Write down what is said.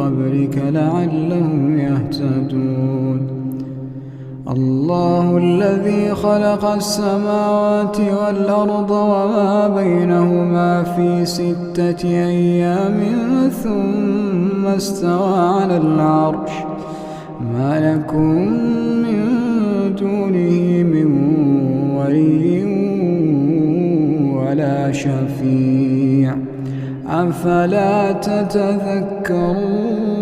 قبلك لعلهم يهتدون. الله الذي خلق السماوات والأرض وما بينهما في 6 أيام ثم استوى على العرش ما لكم من دونه من ولي ولا شفيع أفلا تتذكرون.